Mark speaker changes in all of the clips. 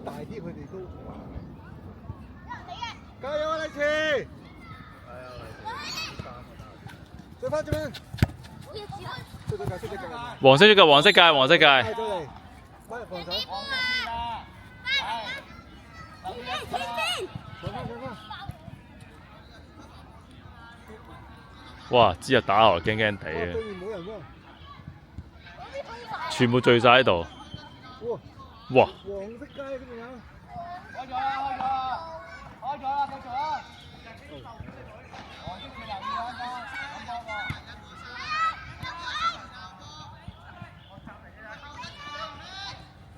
Speaker 1: 大啲，佢哋都加油啊！利是，追翻做咩？
Speaker 2: 黃色嘅，黃色界，黃色界。
Speaker 1: 再嚟，翻入防守。
Speaker 2: 哇！之日打落嚟驚驚地嘅，
Speaker 1: 對面冇人喎。
Speaker 2: 全部聚晒喺度。哇！
Speaker 1: 黃色街嗰邊有。
Speaker 3: 開咗啦，開咗啦，繼續啊！黃色佢留意啊，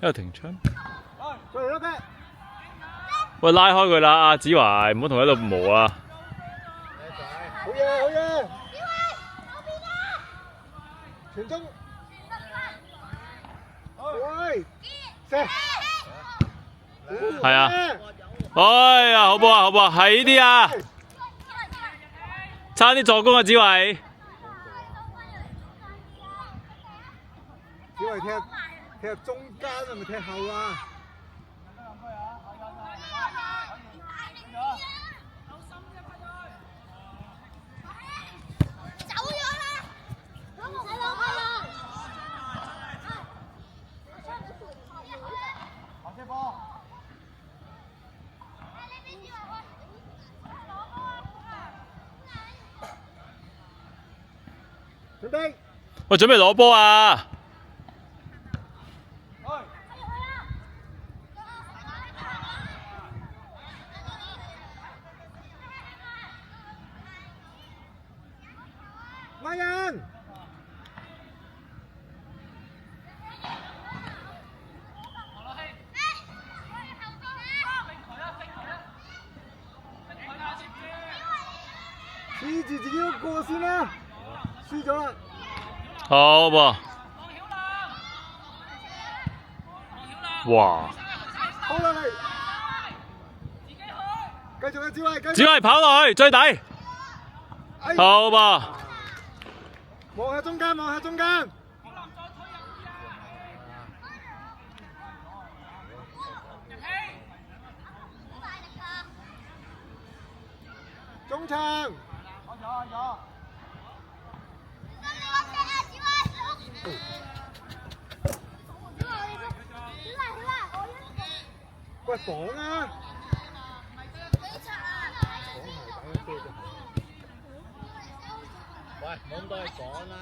Speaker 3: 咁多
Speaker 2: 一個停槍。
Speaker 1: 再嚟啦，
Speaker 2: 喂，拉開佢啦，阿子華，唔好同佢喺度磨啊！
Speaker 1: 好嘢，好嘢！傳中。喂，射！
Speaker 2: 係啊！哎呀，好波啊，好波啊，係呢啲啊！差啲助攻啊，子維！
Speaker 1: 子維踢入中間係咪踢後啊？準備！
Speaker 2: 喂，準備攞波啊！
Speaker 1: 慢人！黐住自己嗰個先啦，輸咗啦。
Speaker 2: 好噃！哇！
Speaker 1: 好落嚟，繼續啊，子維，
Speaker 2: 子維跑落去最底，好噃！
Speaker 1: 望下中間，望下中間。中場。喂，綁啊！
Speaker 3: 喂，冇咁多嘢講啦。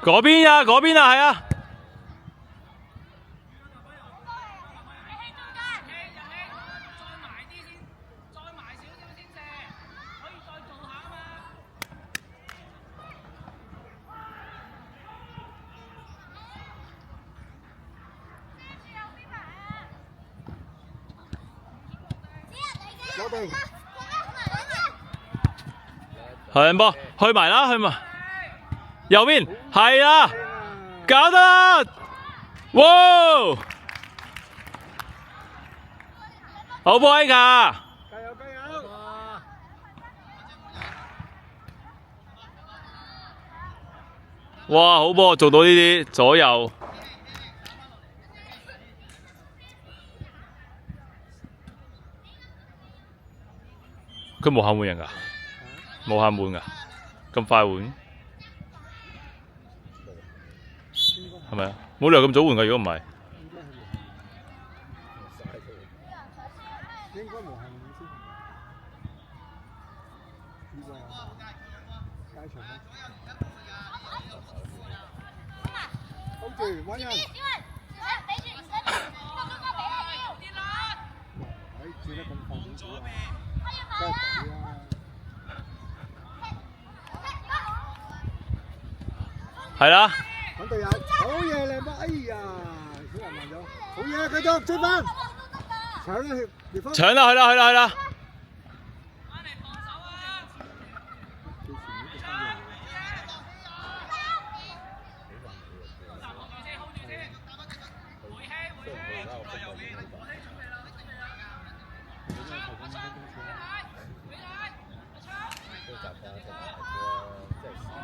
Speaker 2: 嗰邊啊，嗰邊啊，係啊！向波，去埋啦，去埋右邊，係啦，搞得啦！哇！好波 A 㗎！
Speaker 1: 加油加油！
Speaker 2: 哇，好波，做到呢啲左右。佢冇喊換人㗎？冇喊換㗎？咁快換？係咪啊？冇理由咁早換㗎，如果唔係。
Speaker 1: 應該無限先。街場啦。好住，揾人。轉得咁快點做啊？真係抵啊！
Speaker 2: 係啦。
Speaker 1: 揾隊友，好嘢靚波！哎呀，小人慢咗，好嘢，繼續追翻，搶啦條方。
Speaker 2: 搶啦，去啦，去啦，去啦！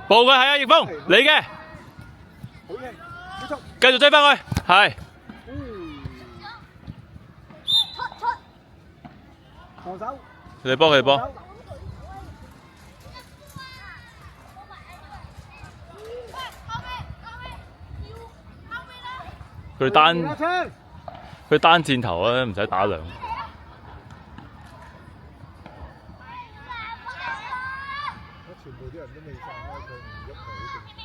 Speaker 2: 報嘅係啊，葉峰，你嘅，
Speaker 1: 好嘢，結束。
Speaker 2: 繼續追翻去，係。
Speaker 1: 防守。
Speaker 2: 佢哋幫佢哋幫。佢單箭頭啊，唔使打兩。
Speaker 1: 全部啲人都未散開，佢唔喐佢好勁。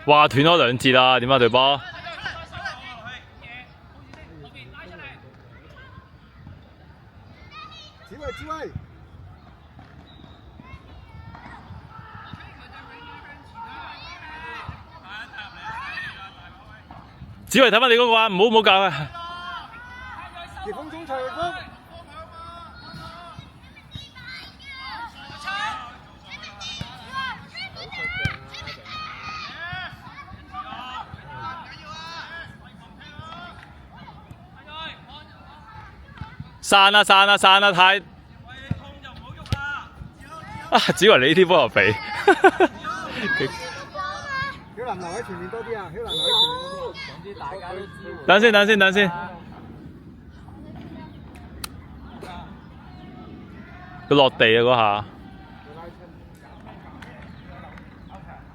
Speaker 2: 哇！斷咗兩節啦，點啊隊波？
Speaker 1: 智慧。
Speaker 2: 子維睇翻你嗰個啊，唔好教啊！
Speaker 1: 葉鋒中場，葉鋒。
Speaker 2: 散啦，太啊！子維你呢啲波又俾。
Speaker 1: 曉南留喺前面多啲啊！曉南留喺前面多啲。總之大家都知。
Speaker 2: 等先。佢落地啊嗰下。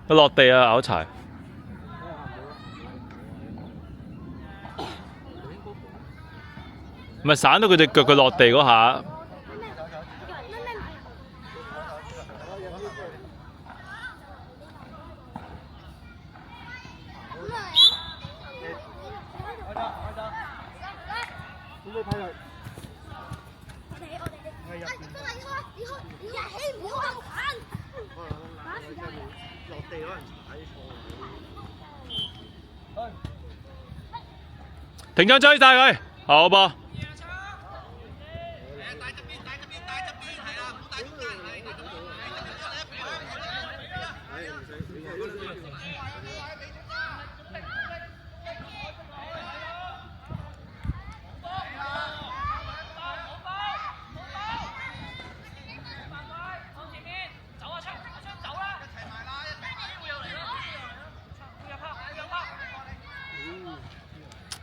Speaker 2: 佢落地啊，拗柴。唔係散到佢隻腳，佢落地嗰下。停咗追晒佢，好噃。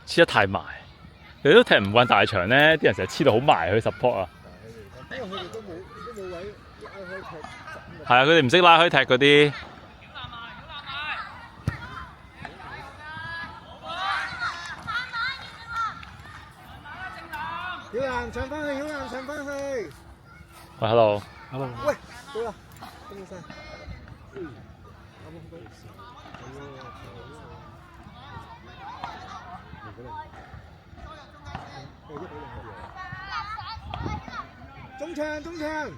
Speaker 2: 黐得太埋，佢都踢唔慣大場咧，啲人成日黐到好埋去 support 啊。
Speaker 1: 因為佢哋都冇位拉開踢。
Speaker 2: 係啊，佢哋唔識拉開踢嗰啲。
Speaker 1: 曉南上翻去，
Speaker 2: 喂 ，hello。
Speaker 1: 喂，到啦，恭喜晒。中場。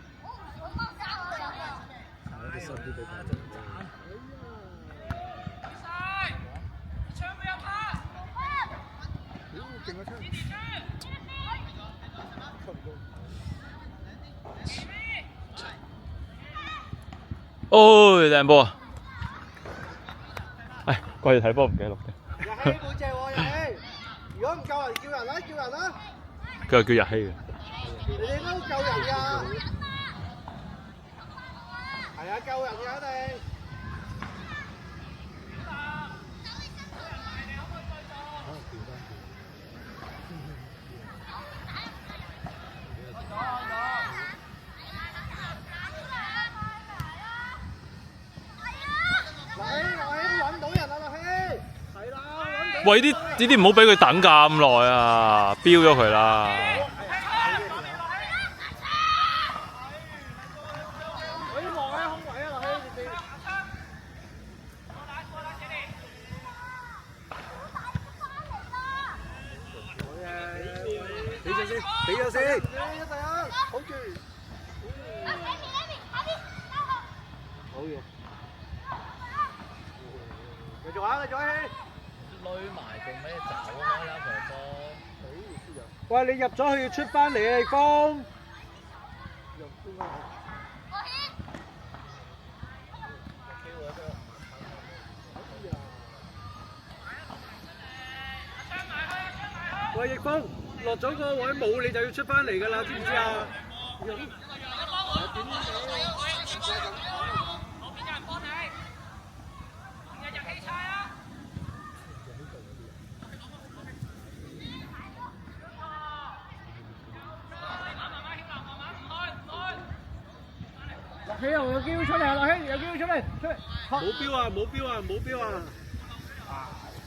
Speaker 2: 哦，靚波啊！唉，掛住睇波唔記得錄嘅。
Speaker 1: 日希背脊喎，日希。如果唔夠人，叫人啦。
Speaker 2: 佢係叫日希嘅。
Speaker 1: 你哋都救人㗎。係啊，救人㗎一定。
Speaker 2: 喂，呢啲唔好俾佢等咁耐啊！標咗佢啦。
Speaker 1: 俾咗先，好住。好嘢。繼續啊！
Speaker 3: 攆埋做咩走開啦，佢波。
Speaker 1: 喂，你入咗去要出翻嚟啊，利豐。喂，逆風落咗個位冇，你就要出翻嚟㗎啦，知唔知啊？
Speaker 3: 落起又有機會出嚟，落起有機會出嚟，出嚟。
Speaker 1: 冇標啊！冇標啊！冇標啊！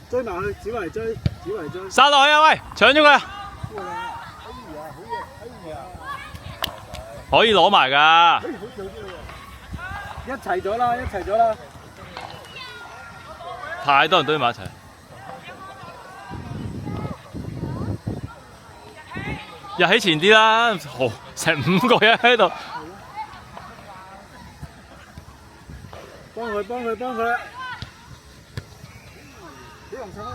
Speaker 1: 追埋去，只為追，只為追。
Speaker 2: 殺落去啊！喂，搶咗佢啊！可以攞埋㗎。
Speaker 1: 一齊咗啦！一齊咗啦！
Speaker 2: 太多人堆埋一齊。入起前啲啦，好成5個人喺度。
Speaker 1: 幫佢，幫佢，幫佢！小龍上去。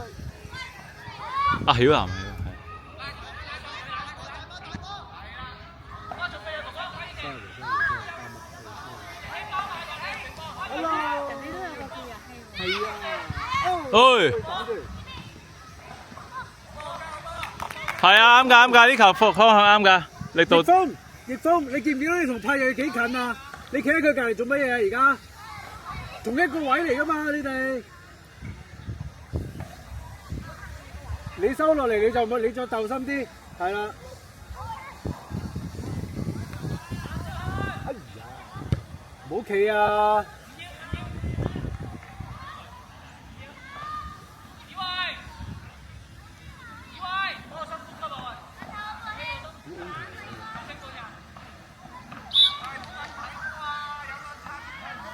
Speaker 2: 啊，曉南係。係啊，啱㗎，啱㗎，呢球方向啱㗎，力度。
Speaker 1: 逆風，你見唔見到你同太陽幾近啊？你企喺佢隔離做乜嘢啊？而家同一個位嚟㗎嘛，你哋。你收落嚟你再鬥心啲，係啦。哎呀，唔好企啊！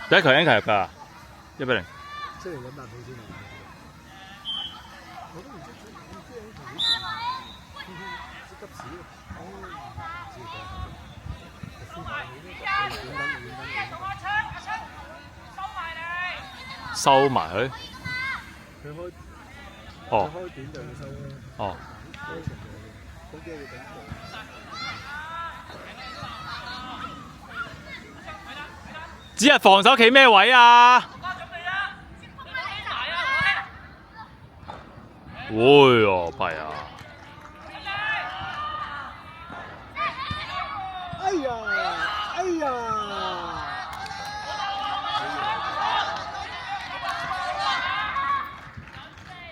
Speaker 2: 第一球應該係入㗎，1-0。
Speaker 1: 出嚟揾啖氣先啊！我都唔知急屎
Speaker 2: 收埋佢。
Speaker 1: 佢開，
Speaker 2: 哦。
Speaker 1: 開短就要收啦。
Speaker 2: 哦。
Speaker 1: 好驚你頂到。
Speaker 2: 只係防守企咩位啊？會喎，弊啊！
Speaker 1: 哎呀，哎呀！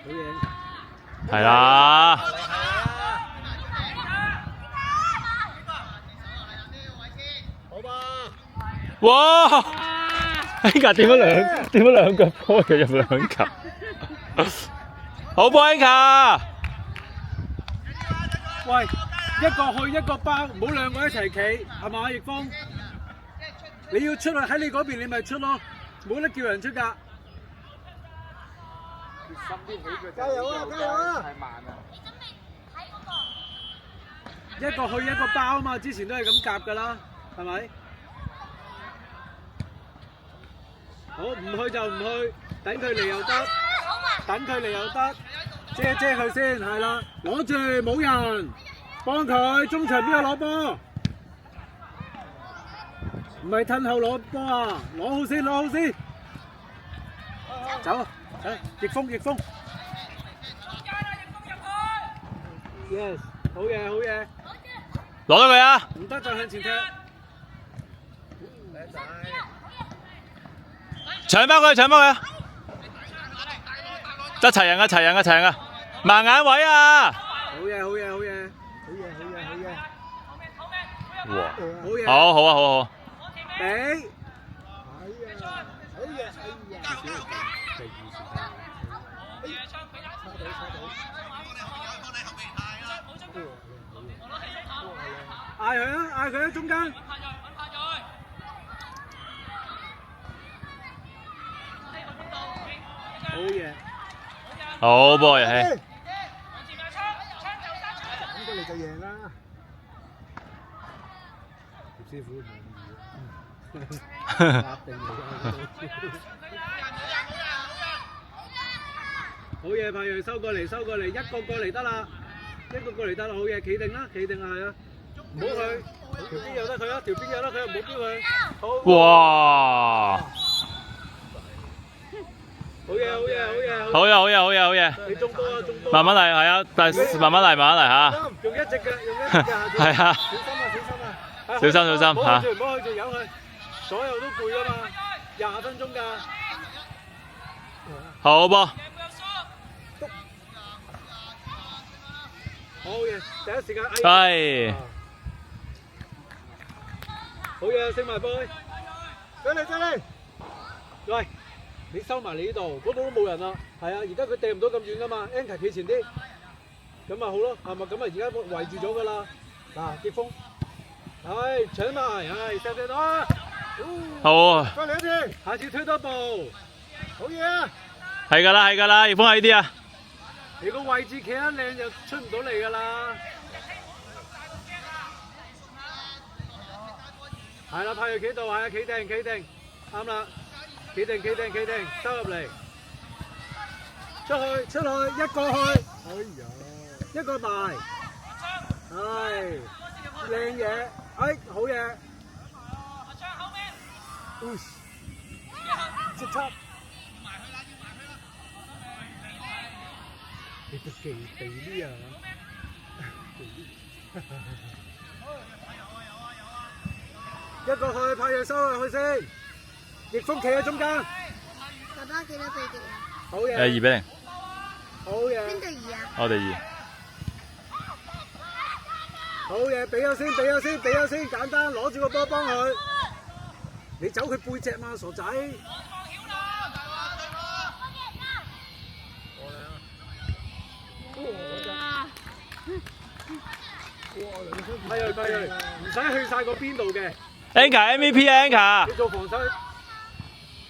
Speaker 1: 好嘢！
Speaker 2: 係啦。
Speaker 1: 好吧。
Speaker 2: 哇！哎呀，點咗兩腳波就入兩球，好波 Anka！
Speaker 1: 喂，一個去一個包，唔好兩個一齊企，係嘛？逆風，你要出去喺你嗰邊，你咪出咯，冇得叫人出㗎。加油啊！加油啊！太慢啦！一個去一個包啊嘛，之前都係咁夾㗎啦，係咪？好，唔去就唔去，等佢嚟又得，等佢嚟又得，遮佢先，係啦，攞住冇人，幫佢中場邊個攞波？唔係褪後攞波啊，攞好先，攞好先，走，逆風 ，yes， 好嘢，好嘢，
Speaker 2: 攞咗佢啊！
Speaker 1: 唔得就向前踢。
Speaker 2: 搶翻佢，搶翻佢！得齊人啊，齊人啊，齊人啊！盲眼位啊！
Speaker 1: 好嘢，好嘢，好嘢，好嘢，好嘢，好嘢！
Speaker 2: 哇！
Speaker 1: 好嘢！
Speaker 2: 好好啊，好好。
Speaker 1: 俾！哎呀，好嘢，嗌佢啊！嗌佢啊！中間。好嘢！
Speaker 2: 好波遊戲。
Speaker 1: 咁過嚟就贏啦！葉師傅唔滿意啊！壓定嚟好嘢，派陽收過嚟，收過嚟，一個過嚟得啦，一個過嚟得啦，好嘢，企定啦，企定啦，係啊，唔好去，條邊有得佢啊，條邊有得佢，唔好飆佢，好。
Speaker 2: 哇！
Speaker 1: 好嘢，好嘢，好嘢，
Speaker 2: 好嘢，好嘢，好嘢，好嘢。
Speaker 1: 你中波啊，中波。
Speaker 2: 慢慢嚟，係啊，但係慢慢嚟，慢慢嚟嚇。
Speaker 1: 用一隻腳，用一隻腳下邊。
Speaker 2: 係啊，
Speaker 1: 小心啊，小心啊。
Speaker 2: 小心小心嚇。
Speaker 1: 唔好去住，由佢，所有都背啊嘛，20分鐘㗎。
Speaker 2: 好波。
Speaker 1: 好嘢，第一時間。
Speaker 2: 係。
Speaker 1: 好嘢，升埋杯。再嚟，再嚟。喂，你收埋你呢度，嗰度都冇人啦。係啊，而家佢掟唔到咁遠㗎嘛 ，Anka 企前啲，咁咪好咯，係咪？咁啊，而家圍住咗㗎啦。嗱，傑峰，係搶埋，係射射到啊！
Speaker 2: 好啊。
Speaker 1: 再嚟一次，下次推多步。好嘢啊！
Speaker 2: 係㗎啦，係㗎啦，葉峰喺呢啲啊。
Speaker 1: 你個位置企得靚就出唔到嚟㗎啦。係啦，派佢企度，係啊，企定，企定，啱啦，企定，企定，企定，收入嚟，出去，出去，一個去，哎呀，一個大，係，靚嘢，哎，好嘢，即刻，你個技地啲啊！一個去，派嘢收落去先。逆風企喺中間。
Speaker 4: 爸爸幾多比幾啊？
Speaker 1: 好嘢。
Speaker 2: 2-0。
Speaker 1: 好嘢。
Speaker 4: 邊隊2啊？
Speaker 2: 我哋2。
Speaker 1: 好嘢，俾咗先，俾咗先，俾咗先，簡單，攞住個波幫佢。你走佢背脊嘛，傻仔。係啊，係啊，唔使去晒個邊度嘅。
Speaker 2: Anka MVP 啊 Anka。
Speaker 1: 你做防守，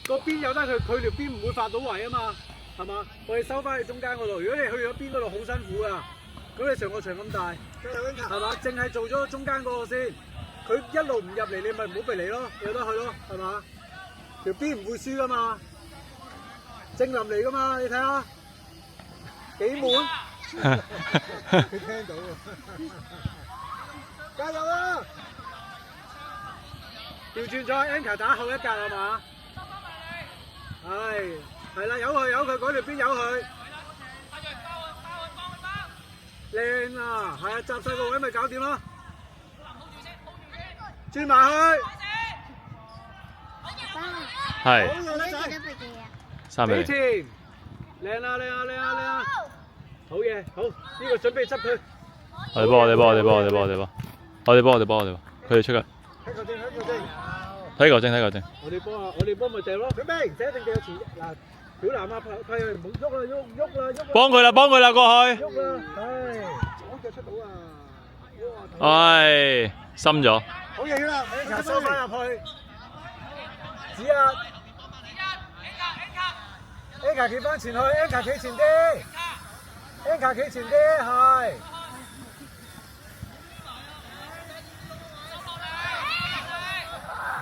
Speaker 1: 個邊有得佢條邊唔會發到圍啊嘛，係嘛？我哋收翻去中間嗰度。如果你去咗邊嗰度好辛苦噶，咁你成個場咁大，係嘛？淨係做咗中間嗰個先，佢一路唔入嚟，你咪唔好避嚟咯，有得去咯，係嘛？條邊唔會輸噶嘛，正林嚟噶嘛，你睇下幾滿。佢聽到喎，加油啊！調轉咗 Anka 打後一格係嘛？係啦，由佢嗰條邊由佢，靚啊！係啊，集晒個位咪搞掂咯，轉埋去。
Speaker 2: 係。
Speaker 4: 你幾多比幾啊
Speaker 2: 3-0。
Speaker 1: 前，靚啊靚啊靚啊靚啊！好嘢，好，呢個準備執佢。
Speaker 2: 我哋波，我哋波，我哋波，我哋波，我哋波，我哋波，我哋波，我哋波，佢哋出㗎。
Speaker 1: 睇球證，睇球證。
Speaker 2: 睇球證，睇球證。
Speaker 1: 我哋波啊，我哋波咪掉咯。準備，寫定掉前嗱，小南啊，派佢唔好喐啦，喐啦，喐啦。
Speaker 2: 幫佢啦，幫佢啦，過去。
Speaker 1: 喐啦，唉，左腳出到啊！
Speaker 2: 唉，深咗。
Speaker 1: 好嘢啦 ，Anka 收翻入去。指壓 ，Anka 企翻前去 ，Anka 企前啲 ，Anka 企前啲，係。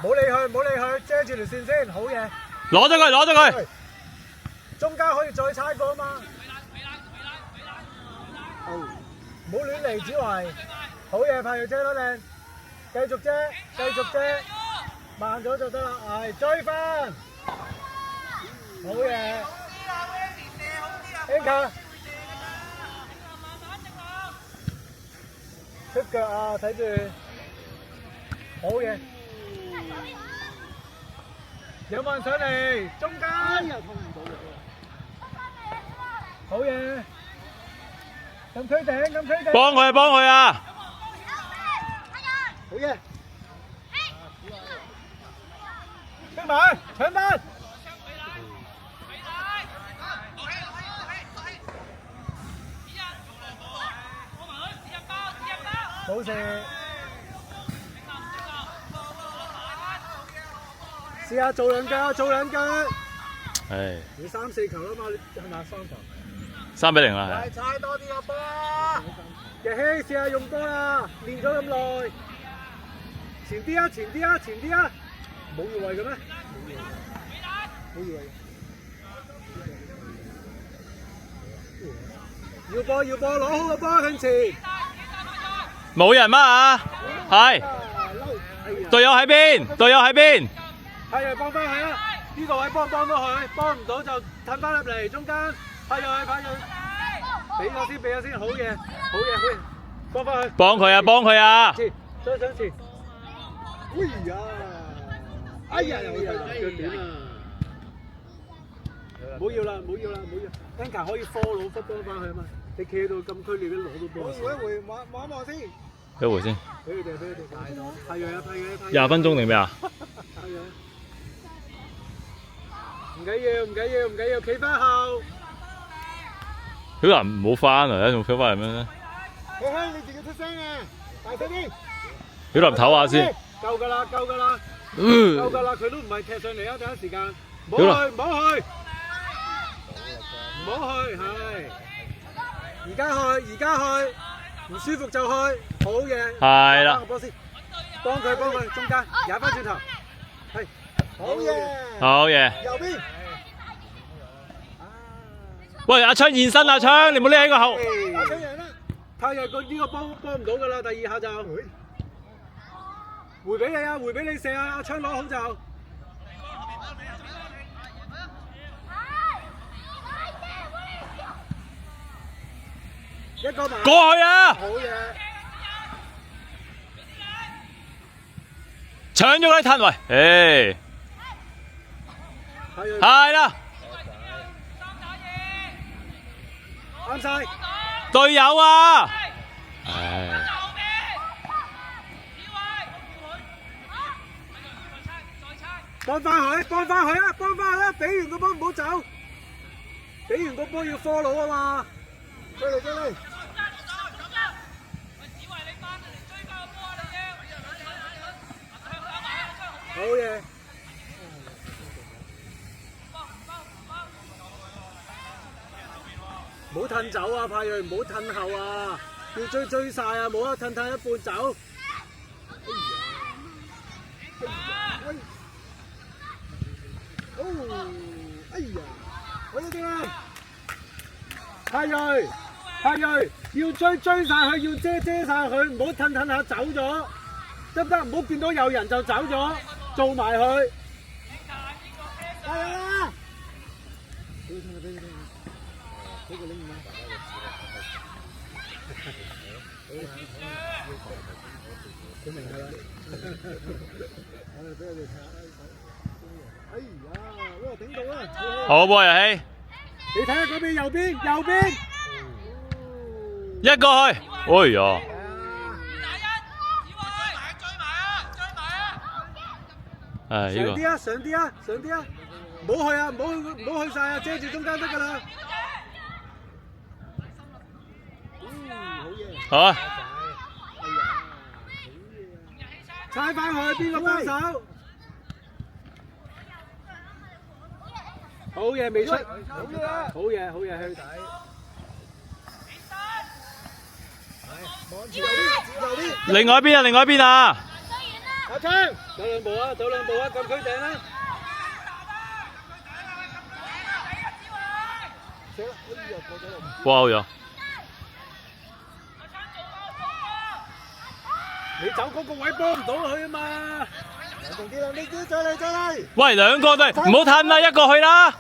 Speaker 1: 唔好理佢，唔好理佢，遮住條線先，好嘢。
Speaker 2: 攞咗佢，攞咗佢。
Speaker 1: 中間可以再猜過啊嘛。唔好亂嚟，子維。好嘢，派佢遮得靚，繼續遮，繼續遮，慢咗就得啦。係追翻，好嘢。Anka，出腳啊，睇住，好嘢。有冇人上嚟？中間又碰唔到嘅，好嘢！咁推頂，咁推頂。
Speaker 2: 幫佢啊，幫佢啊！
Speaker 1: 好嘢！升埋，搶翻！冇事。試下做兩腳，做兩腳。
Speaker 2: 唉。
Speaker 1: 你3-4球啦嘛，係咪3球
Speaker 2: ？3-0啦，係。
Speaker 1: 踩多啲個波。日希，試下用波啦，練咗咁耐。前啲啊，前啲啊，前啲啊。冇越位嘅咩？冇越位。要波要波，攞好個波向前。
Speaker 2: 冇人乜啊？係。隊友喺邊？隊友喺邊？
Speaker 1: 係啊，幫翻係啊！呢個位幫唔幫到佢？幫唔到就褪翻入嚟中間，派入去，俾咗先，好嘢，幫翻佢。
Speaker 2: 幫佢啊，幫佢啊！
Speaker 1: 再上前。哎呀，又腳短啊！唔好要啦，Anka 可以 follow 幫翻佢啊嘛。你企喺度禁區，你都攞到波。
Speaker 3: 回望先。
Speaker 2: 一回先。
Speaker 1: 俾佢哋，派佢。
Speaker 2: 20分鐘定咩啊？
Speaker 1: 唔緊要，企翻後。
Speaker 2: 小蘭唔好翻嚟啊，仲飛翻嚟咩咧？
Speaker 3: 香，你自己出聲啊！大聲啲。
Speaker 2: 小蘭唞下先。
Speaker 1: 夠㗎啦，佢都唔係踢上嚟啊！第一時間，唔好去，係。而家去，唔舒服就去，好嘢。
Speaker 2: 係啦。
Speaker 1: 個波先，幫佢，中間踩翻轉頭，係，
Speaker 2: 好嘢。
Speaker 3: 右邊。
Speaker 2: 喂，阿昌現身，阿昌，你唔好匿喺個後。
Speaker 3: 阿昌贏啦。
Speaker 1: 太陽呢個幫唔到㗎啦，第二下就回俾你射啊！阿昌攞好就。一個埋。
Speaker 2: 過去啊！
Speaker 1: 好嘢。
Speaker 2: 搶咗佢褪喂，係啦。
Speaker 1: 啱晒。
Speaker 2: 隊友啊！唉。
Speaker 1: 幫翻佢啊！俾完個波唔好走，俾完個波要 follow 啊嘛。追嚟。好嘢。唔好褪走啊，派瑞唔好褪後啊，要追晒啊，冇得褪一半走。派瑞要追晒佢，要遮晒佢，唔好褪下走咗，得唔得？唔好見到有人就走咗，做埋佢。加油啦！佢明㗎啦。哎呀，哇！頂到啦！
Speaker 2: 好波遊戲。
Speaker 1: 你睇下嗰邊右邊。
Speaker 2: 一個去。哎呀！唉，呢個。
Speaker 1: 上啲啊！唔好去啊！唔好去晒啊！遮住中間得㗎啦。
Speaker 2: 好啊。
Speaker 1: 踩翻去，邊個幫手？好嘢，未出。好嘢，去睇。
Speaker 2: 另外一邊啊！
Speaker 1: 阿昌，走兩步啊，禁區頂啦。
Speaker 2: 哇！好咗。
Speaker 1: 你走嗰個位幫唔到佢啊嘛。重啲啦，你再嚟。
Speaker 2: 喂，兩個隊，唔好褪啦，一個去啦。
Speaker 1: 好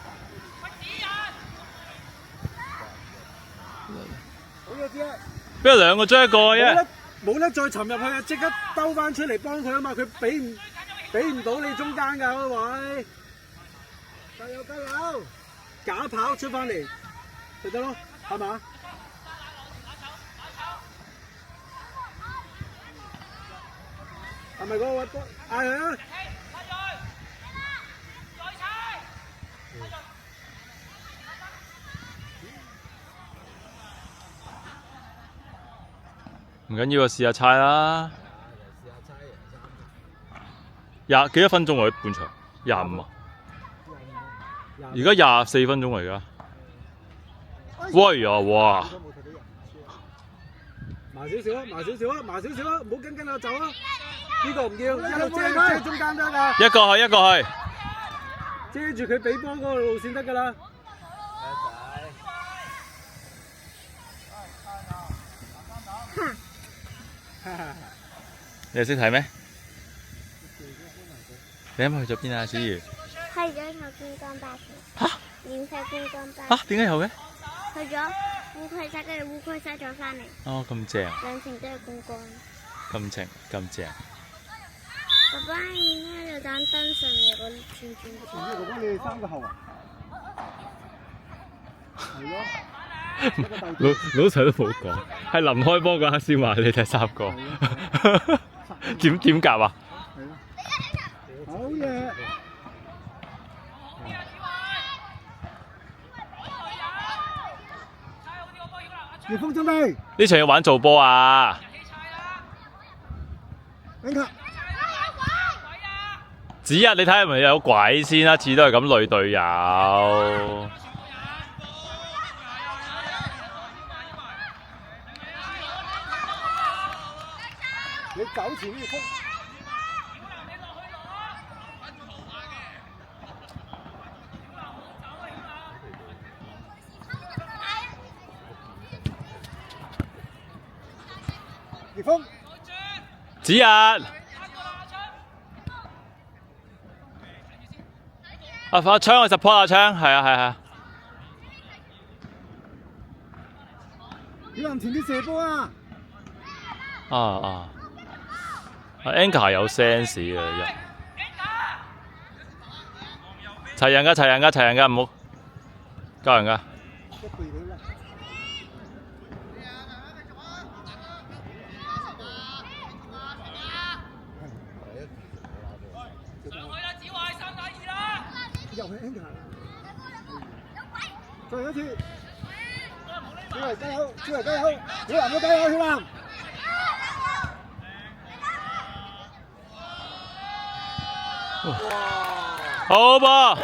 Speaker 1: 嘢啲啊！
Speaker 2: 邊有兩個追一個啫？
Speaker 1: 冇得再沉入去啊！即刻兜翻出嚟幫佢啊嘛！佢俾唔到你中間㗎嗰個位。加油！假跑出翻嚟就得咯，係嘛？係咪嗰個位波？嗌佢啊！
Speaker 2: 唔緊要啊，試下猜啦。幾多分鐘啊？半場25啊？而家24分鐘嚟㗎。喂呀！哇！
Speaker 1: 埋少少啊！唔好跟我走啊！呢個唔要，一路遮中間得㗎。
Speaker 2: 一個去。
Speaker 1: 遮住佢俾波嗰個路線得㗎啦。
Speaker 2: 你識睇咩？你啱啱去咗邊啊，小魚？
Speaker 4: 去咗頭觀光巴士。
Speaker 2: 嚇
Speaker 4: 免費觀光巴士。
Speaker 2: 嚇點解有嘅？
Speaker 4: 去咗烏龜沙，跟住烏龜沙再翻嚟，
Speaker 2: 哦，咁正，
Speaker 4: 兩程都係觀光。
Speaker 2: 咁正，咁正。
Speaker 4: 爸爸，你睇有盞燈上面有個轉轉嘅。
Speaker 3: 哥哥你哋3個後啊？係咯。
Speaker 2: 老細都冇講，係臨開波嗰刻先話你睇3個，點夾啊？
Speaker 3: 係咯。好嘢！葉峰準備。
Speaker 2: 呢場要玩做波啊！子日，你睇下係咪有鬼先啦？次都係咁累隊友。
Speaker 3: 你走前呢個風。葉峰。
Speaker 2: 子日。啊！發槍去 support 啊！槍係啊係啊。
Speaker 3: 小林前啲射波啊！
Speaker 2: 啊 Anchor 有 sense 嘅，齊人㗎，齊人㗎，齊人㗎，唔好交人㗎。
Speaker 3: 又係 Anchor 啦！再嚟一次，小維加油，小維加油，小南都加油，小南！
Speaker 2: 好噃！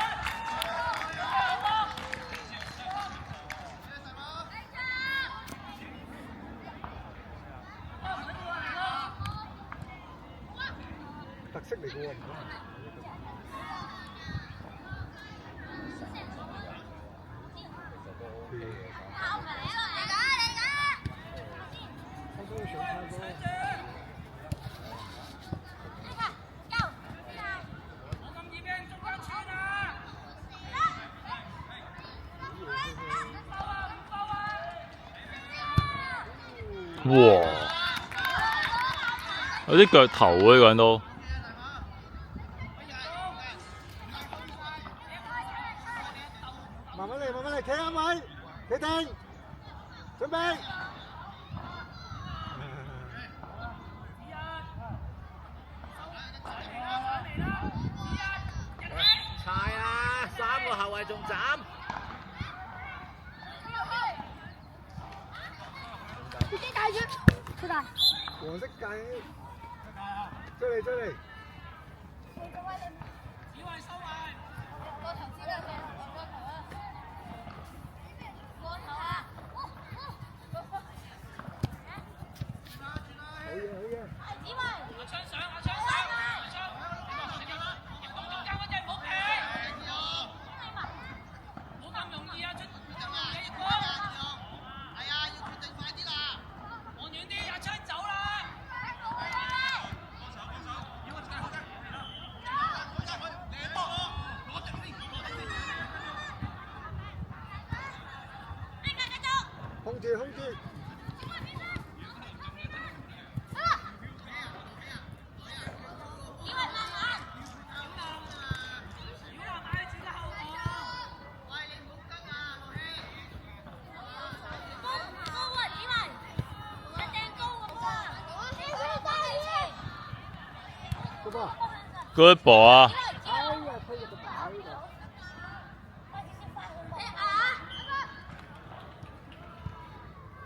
Speaker 3: 特色嚟嘅喎。
Speaker 2: 哇！有啲腳頭喎，呢個人都。
Speaker 3: 慢慢嚟，慢慢嚟，企啱位，企定，準備。
Speaker 5: 柴啊！3個後衞仲斬。
Speaker 3: 出嚟！黃色界，追嚟追嚟！好嘢好嘢！控住控住！Good
Speaker 2: ball 啊！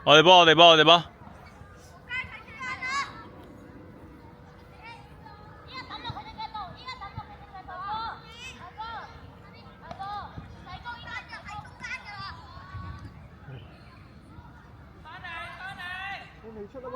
Speaker 2: 我哋波，我哋波，我哋波。
Speaker 3: 未出啦喎！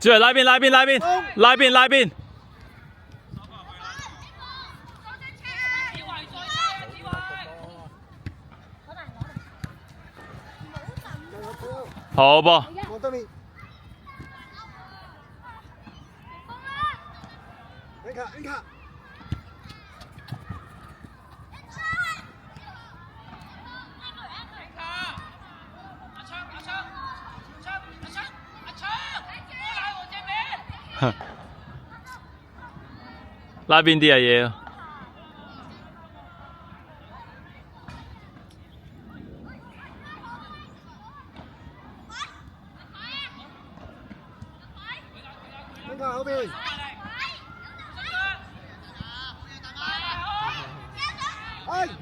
Speaker 2: 小維拉邊拉邊拉邊拉邊拉邊。好噃。
Speaker 3: 往對面。N卡。
Speaker 2: 拉邊啲啊嘢？N
Speaker 3: 卡後邊。哎呀！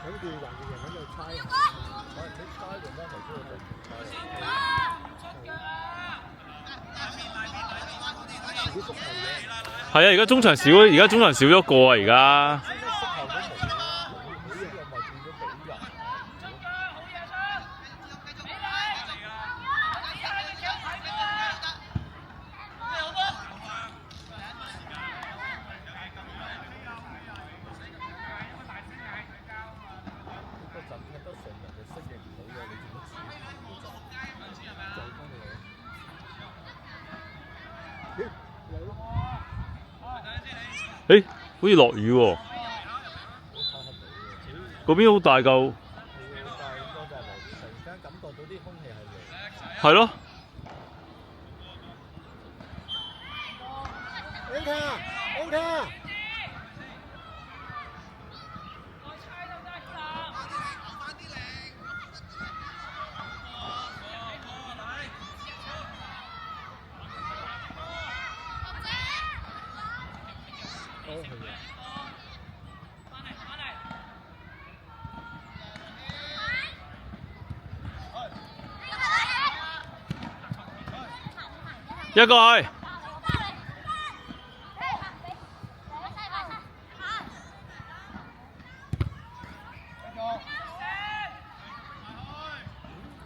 Speaker 3: 咁住人喺度猜，你猜就幫頭先就
Speaker 2: 係啊，而家中場少，而家中場少咗個啊，而家。誒，好似落雨喎，嗰邊好大嚿。係咯。
Speaker 3: N卡。
Speaker 2: 一個去。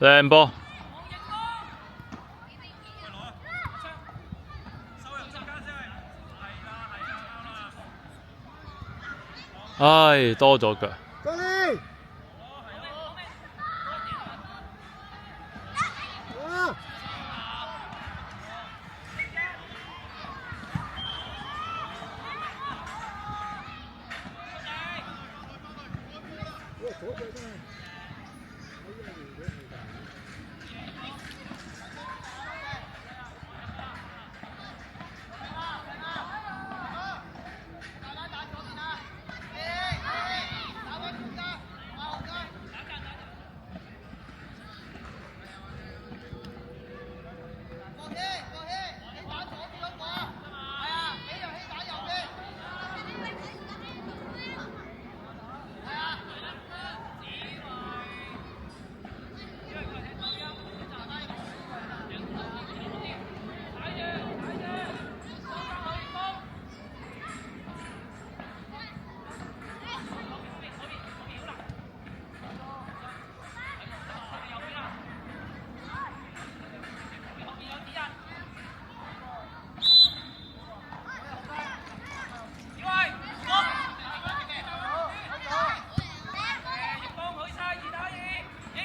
Speaker 2: 靚波。唉，多咗腳。
Speaker 3: 過嚟。啊！左腳真係。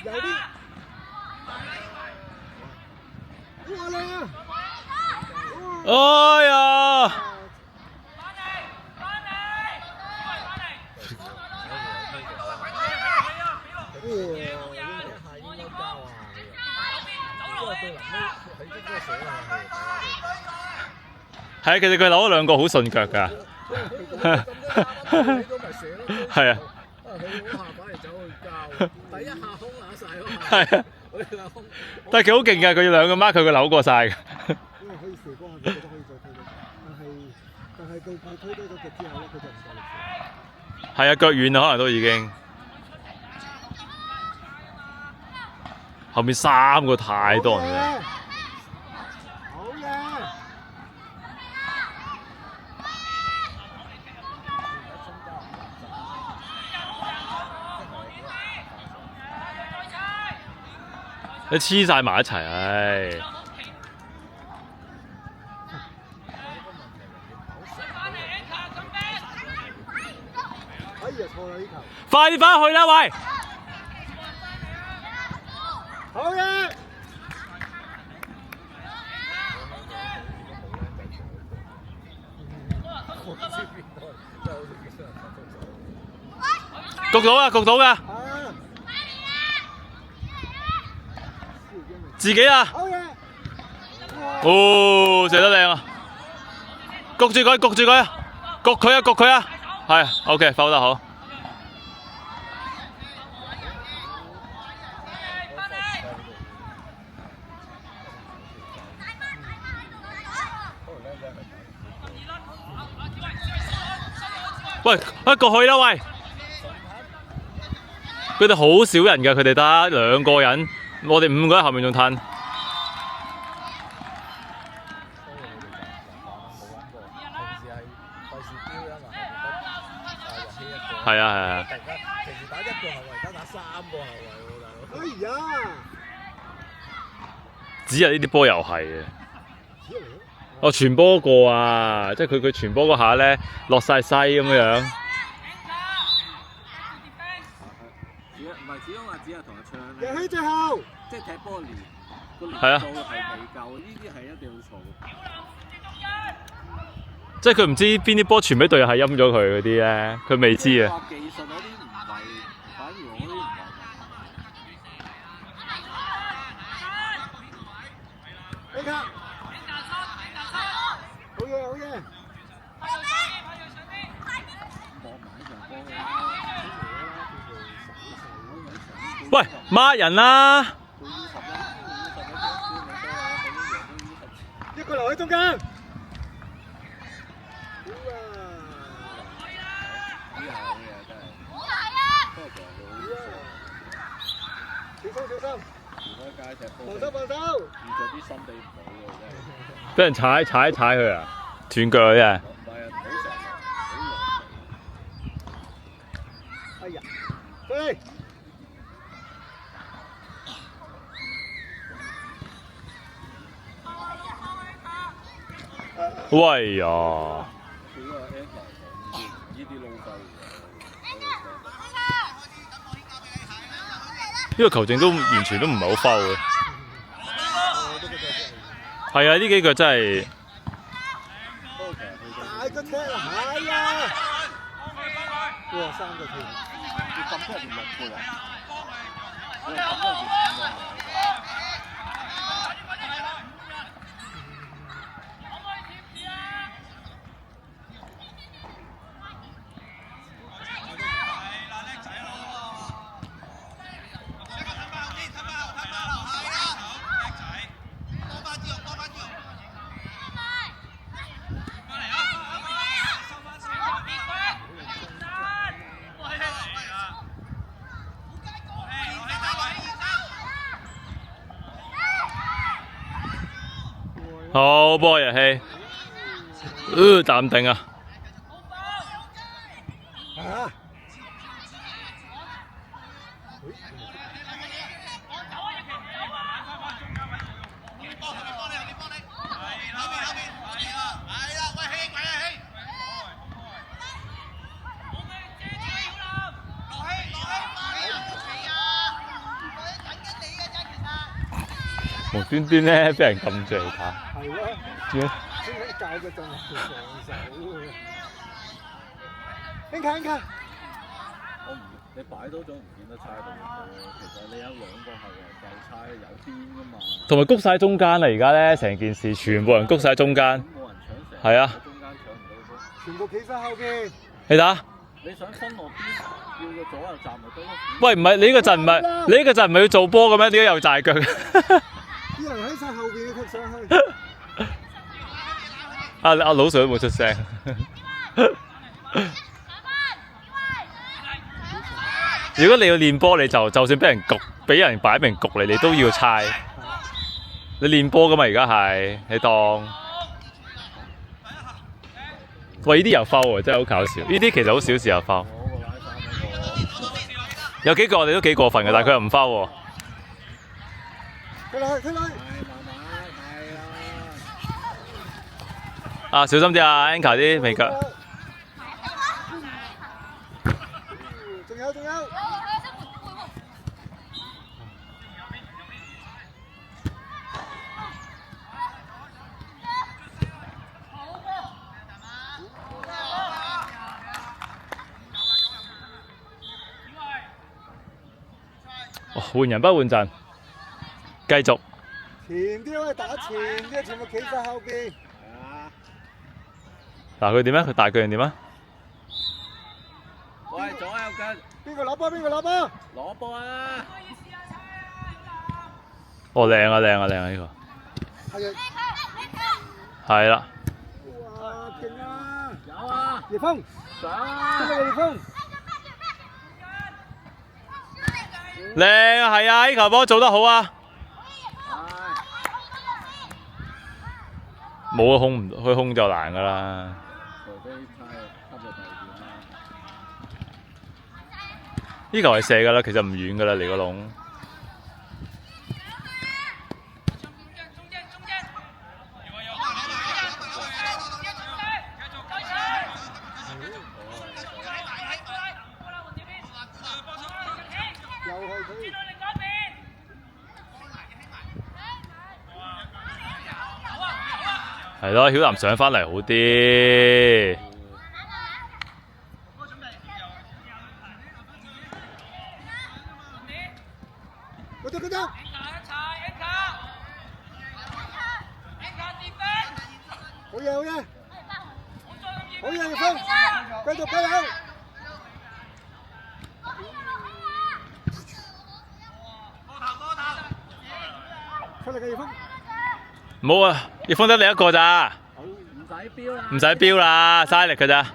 Speaker 3: 有啲，哇靚啊！
Speaker 2: 哎呀！係啊，其實佢扭咗兩個好順腳㗎。係啊。係啊，但係佢好勁㗎，佢兩個 mark 佢扭過晒㗎。
Speaker 3: 因為可以射光，佢覺得可以再推到，但係到佢推多咗腳之後咧，佢就唔夠力射。
Speaker 2: 係啊，腳軟啦，可能都已經。後面三個太多人啦。
Speaker 3: 好嘢！
Speaker 2: 你黐晒埋一齊，唉！
Speaker 3: 哎呀，錯啦呢球！
Speaker 2: 快啲翻去啦，喂！
Speaker 3: 好嘢！
Speaker 2: 焗到啊，焗到噶！自己啊！
Speaker 3: 好嘢！
Speaker 2: 哦，射得靚啊！焗住佢，焗住佢啊！焗佢啊，焗佢啊！係 ，OK， 發得好。喂，焗去啦喂！佢哋好少人㗎，佢哋得2個人，我哋5個喺後面仲褪。係啊係啊。
Speaker 5: 平時打1個後衞，而家打3個後衞喎，大佬。
Speaker 3: 哎呀！
Speaker 2: 只係呢啲波又係嘅。哦，傳波過啊！即係佢傳波嗰下咧，落晒西咁樣。
Speaker 5: 唔係，只係同阿唱
Speaker 3: 贏起最後，
Speaker 5: 即係踢波連個
Speaker 2: 係啊
Speaker 5: 力度係未夠，呢啲係一定要嘈。
Speaker 2: 即係佢唔知邊啲波傳俾隊友係陰咗佢嗰啲咧，佢未知啊。
Speaker 5: 技術嗰啲唔係，反而我嗰啲唔係。
Speaker 3: 呢球，好嘢好嘢！
Speaker 2: 喂，孖人啦！
Speaker 3: 一個留喺中間。小心！防守！
Speaker 5: 遇咗啲心地唔好嘅真係。
Speaker 2: 俾人踩佢啊！斷腳嘅啫。
Speaker 5: 唔係啊，唔好成日好
Speaker 3: 哎呀，對！
Speaker 2: 喂呀！
Speaker 5: 佢個 Anchor 呢啲撈鳩
Speaker 2: 呢個球證都完全都唔係好 foul 嘅。係啊，呢幾腳真係。
Speaker 3: 大個踢啊！係啊！哇，3個踢！
Speaker 5: 要撳出嚟6個喎。
Speaker 2: 好波日氣，淡定啊！無端端咧俾人撳住嚟打。
Speaker 3: 係咯，
Speaker 2: 點解？
Speaker 3: 先教佢仲係防守嘅。輕卡，
Speaker 5: 你擺多咗唔見得差到咁多，其實你有2個後衞夠差，有邊㗎嘛？
Speaker 2: 同埋谷晒中間啦！而家咧成件事全部人谷晒中間。
Speaker 5: 冇人搶成。
Speaker 2: 係啊。
Speaker 5: 中間搶唔到波。
Speaker 3: 全部企晒後邊。
Speaker 2: 你打？
Speaker 5: 你想分落邊？要個左右站咪得咯。
Speaker 2: 喂，唔係你呢個陣唔係你呢個陣唔係要做波嘅咩？點解又大腳？
Speaker 3: 啲人喺晒後邊踢上去。
Speaker 2: 阿老 Sir 都冇出聲。如果你要練波，你就算俾人焗，俾人擺明焗你，你都要猜。你練波噶嘛？而家係你當。喂，呢啲又 foul 喎，真係好搞笑。呢啲其實好小事又 foul。有幾個我哋都幾過分嘅，但係佢又唔 foul 喎。
Speaker 3: 推落去，推落去。
Speaker 5: 係慢慢係啦。
Speaker 2: 啊，小心啲啊 ，Anka 啲皮腳。
Speaker 3: 仲有仲有。
Speaker 2: 換人不換陣，繼續。
Speaker 3: 前啲可以打前啲，全部企晒後邊。
Speaker 2: 嗱佢點啊？佢大腳人點啊？
Speaker 5: 喂，左右近。
Speaker 3: 邊個攞波？邊個攞波？
Speaker 5: 攞波啊！
Speaker 2: 哦，靚啊靚啊靚啊呢個。
Speaker 3: 係啊。
Speaker 2: 係啦。
Speaker 3: 哇，勁啊！
Speaker 5: 有啊！
Speaker 3: 葉峰，
Speaker 5: 上啊！
Speaker 3: 出嚟葉峰。
Speaker 2: 靚啊，係啊！呢球波做得好啊！冇控唔佢控就難噶啦。呢球係射噶啦，其實唔遠噶啦，離個籠。係咯，曉南上翻嚟好啲。
Speaker 3: 嗰度嗰度。好嘢好嘢。好嘢葉峰，繼續加油。出嚟嘅葉峰。
Speaker 2: 冇啊，葉峰得你一個咋？
Speaker 5: 唔使標啦。
Speaker 2: 唔使標啦，嘥力㗎咋。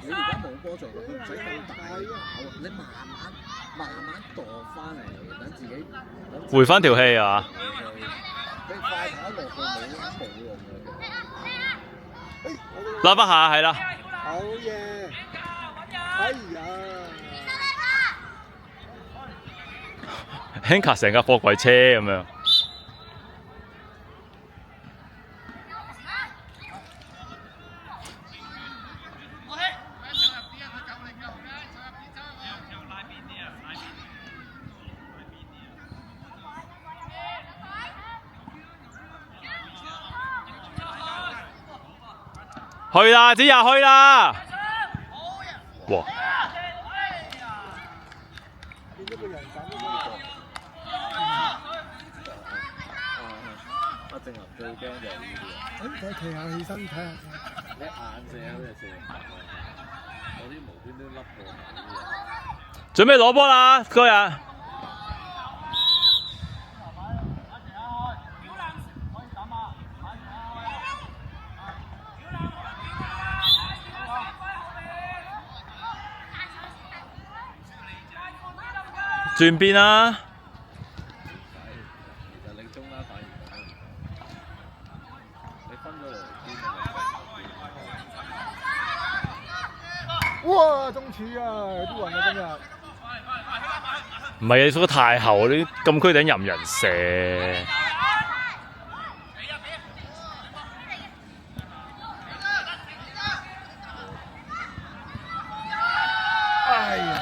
Speaker 5: 你而家冇波做，佢唔使咁大咬，你慢慢度翻嚟，等自己
Speaker 2: 回翻條氣啊！
Speaker 5: 你快跑落去冇用嘅。
Speaker 2: 拉翻下係啦。
Speaker 3: 好嘢！哎呀
Speaker 2: ，Anka 成架貨櫃車咁樣。去啦，子日去啦！哇！
Speaker 3: 變咗個人揀咗個。
Speaker 5: 阿正林最驚就係呢啲。
Speaker 3: 睇企下起身睇下。
Speaker 5: 你眼射好似射唔入，有啲無端端笠過嗰啲啊！
Speaker 2: 準備攞波啦，嗰日。轉邊啦！
Speaker 5: 其實你中啦，反而你分咗嚟邊？
Speaker 3: 哇！中柱啊，有啲運啊今日。
Speaker 2: 唔係你縮得太後，啲禁區頂任人射。
Speaker 3: 哎呀！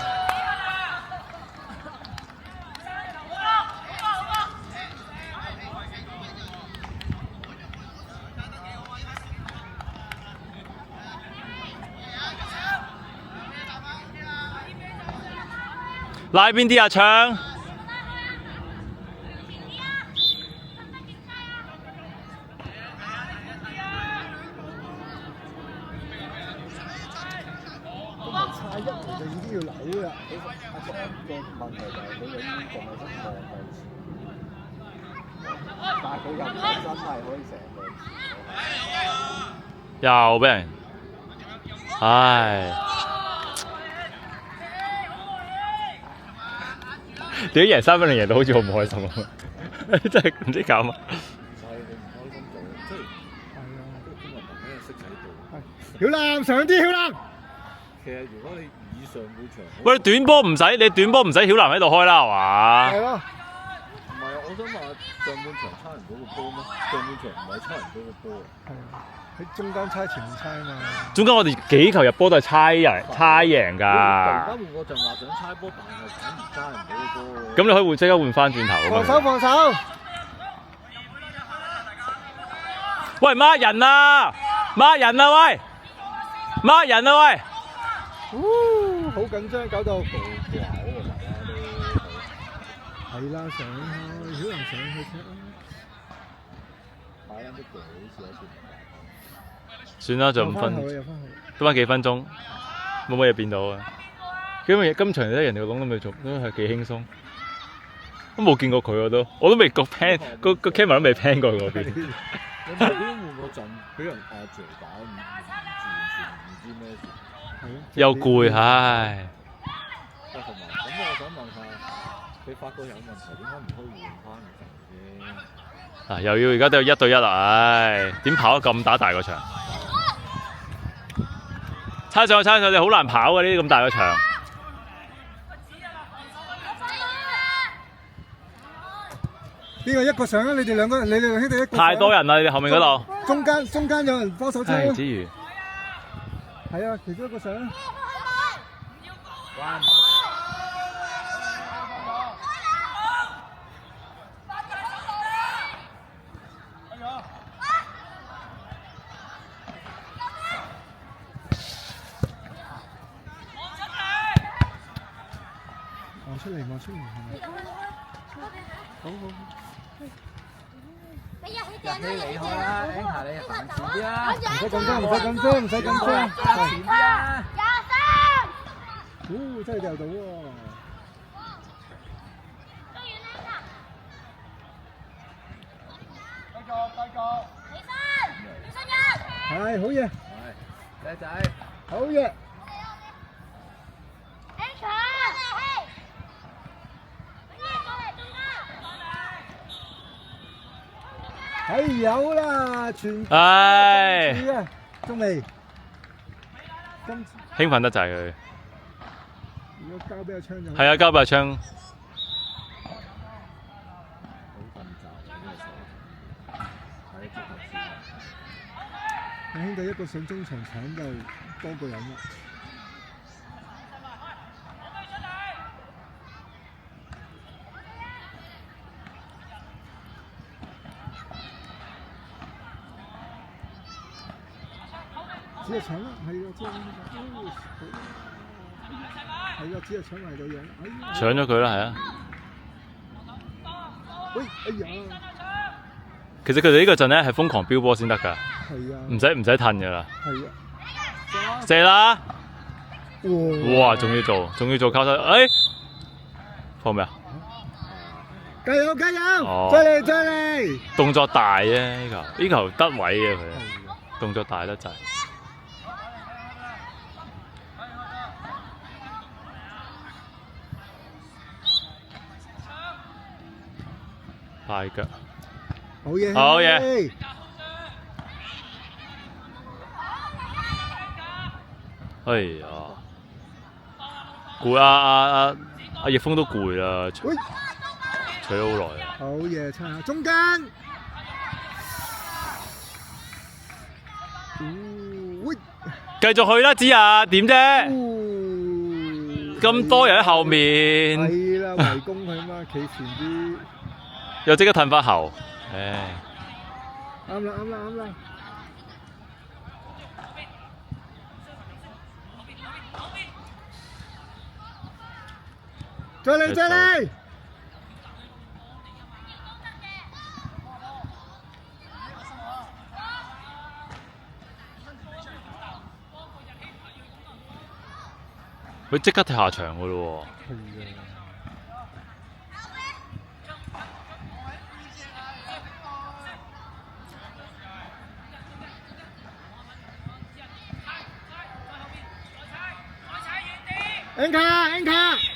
Speaker 2: 拉邊啲啊，唱！
Speaker 3: 咁咪差一步就已經要扭啦。
Speaker 5: 阿叔個問題就係佢永遠仲係得望向前，但係佢又唔係真係可以成個前。
Speaker 2: 又俾人，唉！點解贏3-0贏到好似好唔開心啊！真係唔知搞乜。
Speaker 5: 唔係你唔開心做，即係係啊，都今日朋友識喺度。
Speaker 1: 曉南上啲，曉南。
Speaker 5: 其實如果你以上半場，
Speaker 2: 喂，你短波唔使曉南喺度開啦，係嘛？
Speaker 1: 係咯。
Speaker 5: 唔係啊，我想話上半場差唔多個波咩？上半場唔係差唔多個波啊。
Speaker 1: 係啊，喺中間猜前面猜啊嘛。
Speaker 2: 中間我哋幾球入波都係猜贏
Speaker 5: 突然
Speaker 2: 㗎。
Speaker 5: 間換個陣話想猜波，但係反而猜唔到個波。
Speaker 2: 咁你可以即刻換翻轉頭㗎嘛。
Speaker 1: 防守防守。
Speaker 2: 喂，mark人啊！mark人啊喂！mark人啊喂！
Speaker 1: 好緊張，搞到。
Speaker 5: 好掛喎，
Speaker 1: 係啦，上去，曉南上去踢啦。
Speaker 5: 大家都好似有
Speaker 2: 算啦，就5分，
Speaker 1: 入翻去。
Speaker 2: 得翻幾分鐘，冇乜嘢變到啊！今場咧人哋個籠都未做，都係幾輕鬆。都冇見過佢我都未個 pan 個 camera 都未 pan 過嗰邊。
Speaker 5: 你無端換個陣，俾人阿姐打，完全唔知咩事。
Speaker 2: 又攰，唉。
Speaker 5: 同埋咁，我想問下，你發覺有問題，點解唔可以換翻個陣啫？
Speaker 2: 又要而家都有1對1啦，唉，點跑得咁大個場？猜上去好難跑嘅呢啲咁大個場。
Speaker 1: 邊個一個上啊？你哋兩兄弟一個。
Speaker 2: 太多人啦！你哋後面嗰度。
Speaker 1: 中間有人幫手車。
Speaker 2: 係之餘。
Speaker 1: 係啊，其中一個上。望出嚟，好。
Speaker 3: 入去離開啦 ，Anka 你行前啲啦。
Speaker 1: 唔使緊張。
Speaker 3: 前啲啊！
Speaker 1: 真係掉到喎。
Speaker 3: 繼續。
Speaker 1: 係好嘢。
Speaker 3: 仔仔。
Speaker 1: 好嘢。有啦，全
Speaker 2: 唉，
Speaker 1: 仲未，
Speaker 2: 興奮得滯佢。
Speaker 1: 如果交俾阿昌就
Speaker 2: 係啊，交俾阿昌。
Speaker 1: 兄弟一個上中場搶就多個人啦。只係搶啦，係啊，只係搶埋個樣。
Speaker 2: 搶咗佢啦，係啊。
Speaker 1: 喂，哎呀！
Speaker 2: 其實佢哋呢個陣咧係瘋狂飆波先得㗎，
Speaker 1: 係啊，
Speaker 2: 唔使褪㗎啦。
Speaker 1: 係啊，
Speaker 2: 射啦！哇，仲要做靠手，放咩啊？
Speaker 1: 加油！
Speaker 2: 哦，
Speaker 1: 再嚟！
Speaker 2: 動作大啫，呢球得位嘅佢，動作大得滯。快腳，
Speaker 1: 好嘢！
Speaker 2: 哎呀，攰阿葉峰都攰啦，除咗好耐。
Speaker 1: 好嘢，撐下中間。
Speaker 2: 繼續去啦，子啊，點啫？咁多人喺後面。
Speaker 1: 係啦，圍攻佢嘛，企前啲。
Speaker 2: 又即刻褪返後，唉。
Speaker 1: 啱啦！再嚟！
Speaker 2: 佢即刻踢下場㗎咯喎。
Speaker 1: Anka！